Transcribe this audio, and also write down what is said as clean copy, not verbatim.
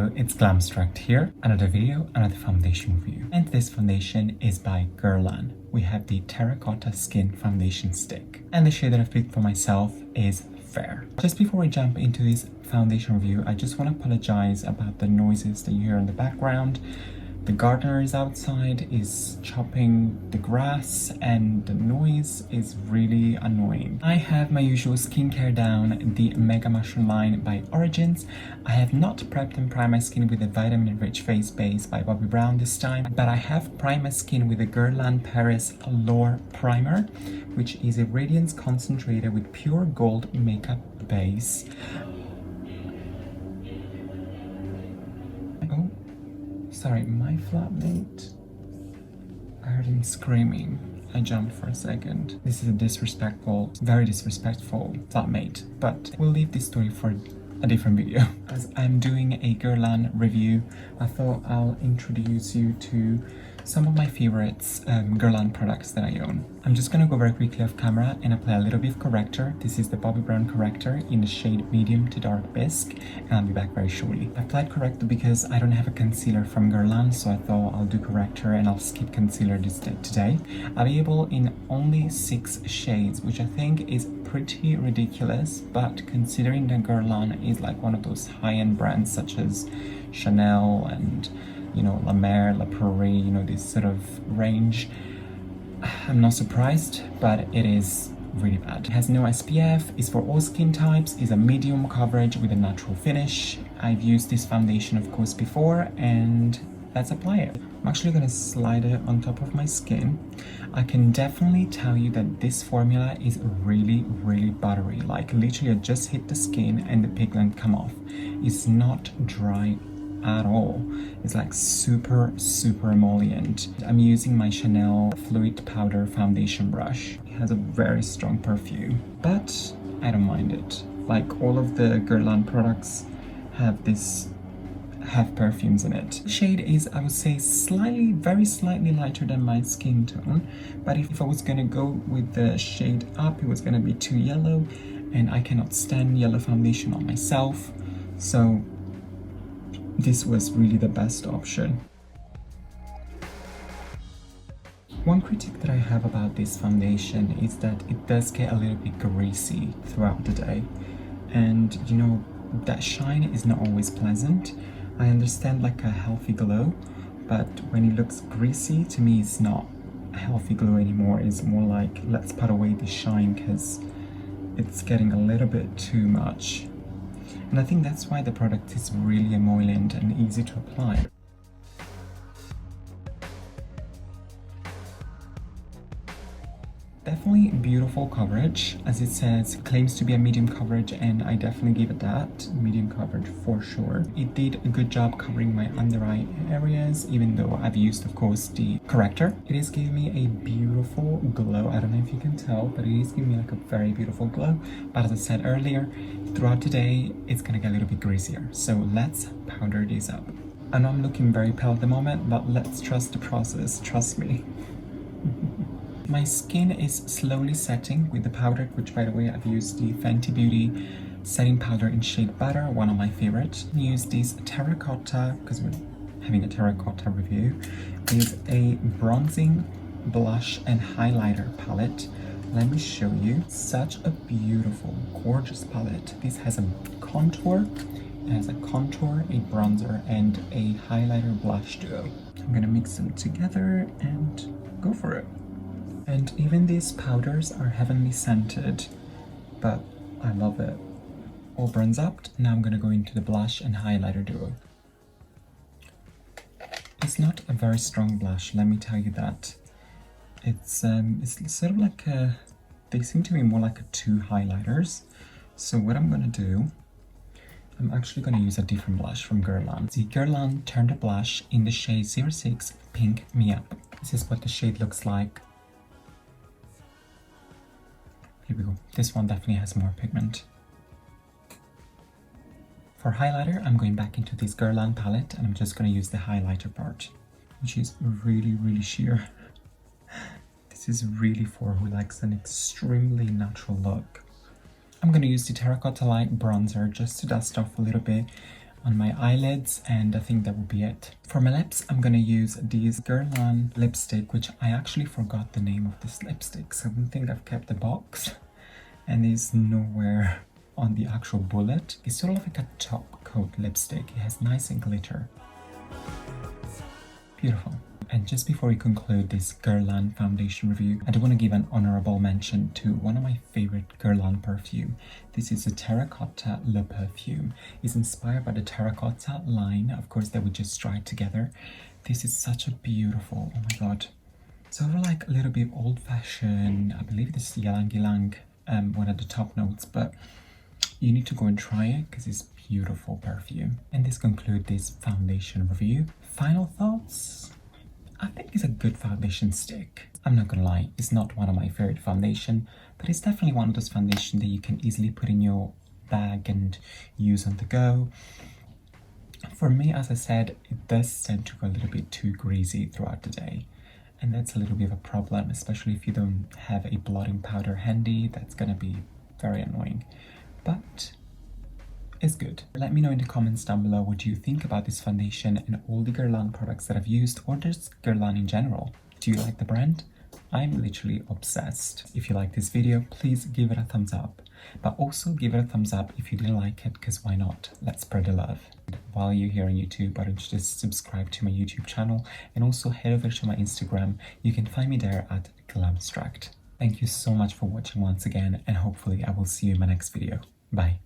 Hello, it's Glamstract here. Another video, another foundation review. And this foundation is by Guerlain. We have the Terracotta Skin Foundation Stick. And the shade that I've picked for myself is Fair. Just before we jump into this foundation review, I just want to apologize about the noises that you hear in the background. The gardener is outside, is chopping the grass, and the noise is really annoying. I have my usual skincare down, the Mega Mushroom line by Origins. I have not prepped and primed my skin with the Vitamin Rich Face Base by Bobbi Brown this time, but I have primed my skin with the Guerlain Paris Allure Primer, which is a radiance concentrated with pure gold makeup base. Sorry, my flatmate, I heard him screaming. I jumped for a second. This is a disrespectful, very disrespectful flatmate, but we'll leave this story for a different video. As I'm doing a Guerlain review, I thought I'll introduce you to some of my favorites Guerlain products that I own. I'm just gonna go very quickly off camera and apply a little bit of corrector. This is the Bobbi Brown corrector in the shade medium to dark bisque, and I'll be back very shortly. I applied corrector because I don't have a concealer from Guerlain, so I thought I'll do corrector and I'll skip concealer today. I'll be able in only 6 shades, which I think is pretty ridiculous, but considering that Guerlain is like one of those high-end brands such as Chanel and La Mer, La Prairie, this sort of range, I'm not surprised, but it is really bad. It has no SPF, is for all skin types, is a medium coverage with a natural finish. I've used this foundation, of course, before, and let's apply it. I'm actually gonna slide it on top of my skin. I can definitely tell you that this formula is really, really buttery. Like literally I just hit the skin and the pigment come off. It's not dry at all. It's like super emollient. I'm using my Chanel Fluid Powder Foundation brush. It has a very strong perfume, but I don't mind it. Like all of the Guerlain products have perfumes in it. The shade is, I would say, very slightly lighter than my skin tone, but if I was gonna go with the shade up, it was gonna be too yellow, and I cannot stand yellow foundation on myself, so this was really the best option. One critique that I have about this foundation is that it does get a little bit greasy throughout the day, and that shine is not always pleasant. I understand like a healthy glow, but when it looks greasy, to me it's not a healthy glow anymore. It's more like, let's put away the shine because it's getting a little bit too much. And I think that's why the product is really emollient and easy to apply. Definitely beautiful coverage. As it says, claims to be a medium coverage, and I definitely give it that. Medium coverage for sure. It did a good job covering my under eye areas, even though I've used, of course, the corrector. It is giving me a beautiful glow. I don't know if you can tell, but it is giving me like a very beautiful glow. But as I said earlier, throughout the day, it's gonna get a little bit greasier. So let's powder this up. I know I'm looking very pale at the moment, but let's trust the process, trust me. My skin is slowly setting with the powder, which by the way, I've used the Fenty Beauty setting powder in shade Butter, one of my favorites. I use this Terracotta, because we're having a terracotta review, is a bronzing blush and highlighter palette. Let me show you. Such a beautiful, gorgeous palette. This has a contour, a bronzer, and a highlighter blush duo. I'm gonna mix them together and go for it. And even these powders are heavenly scented, but I love it. All bronze up. Now I'm gonna go into the blush and highlighter duo. It's not a very strong blush, let me tell you that. It's sort of like they seem to be more like 2 highlighters. So what I'm gonna do, I'm actually gonna use a different blush from Guerlain. The Guerlain Turn the Blush in the shade 06 Pink Me Up. This is what the shade looks like. Here we go. This one definitely has more pigment. For highlighter, I'm going back into this Guerlain palette, and I'm just going to use the highlighter part, which is really sheer. This is really for who likes an extremely natural look. I'm going to use the Terracotta Light bronzer just to dust off a little bit on my eyelids, and I think that will be it. For my lips, I'm gonna use this Guerlain lipstick, which I actually forgot the name of this lipstick, so I don't think I've kept the box, and it's nowhere on the actual bullet. It's sort of like a top coat lipstick. It has nice and glitter. Beautiful. And just before we conclude this Guerlain foundation review, I do want to give an honorable mention to one of my favorite Guerlain perfume. This is a Terracotta Le Perfume. It's inspired by the Terracotta line, of course, that we just tried together. This is such a beautiful, oh my god. Sort of like a little bit old-fashioned, I believe this is ylang ylang, one of the top notes, but you need to go and try it because it's beautiful perfume. And this concludes this foundation review. Final thoughts? I think it's a good foundation stick. I'm not gonna lie, it's not one of my favorite foundation, but it's definitely one of those foundations that you can easily put in your bag and use on the go. For me, as I said, it does tend to go a little bit too greasy throughout the day. And that's a little bit of a problem, especially if you don't have a blotting powder handy. That's gonna be very annoying. But it's good. Let me know in the comments down below what you think about this foundation and all the Guerlain products that I've used, or just Guerlain in general. Do you like the brand? I'm literally obsessed. If you like this video, please give it a thumbs up. But also give it a thumbs up if you didn't like it, because why not? Let's spread the love. While you're here on YouTube, why don't you just subscribe to my YouTube channel and also head over to my Instagram. You can find me there at Glamstract. Thank you so much for watching once again, and hopefully I will see you in my next video. Bye.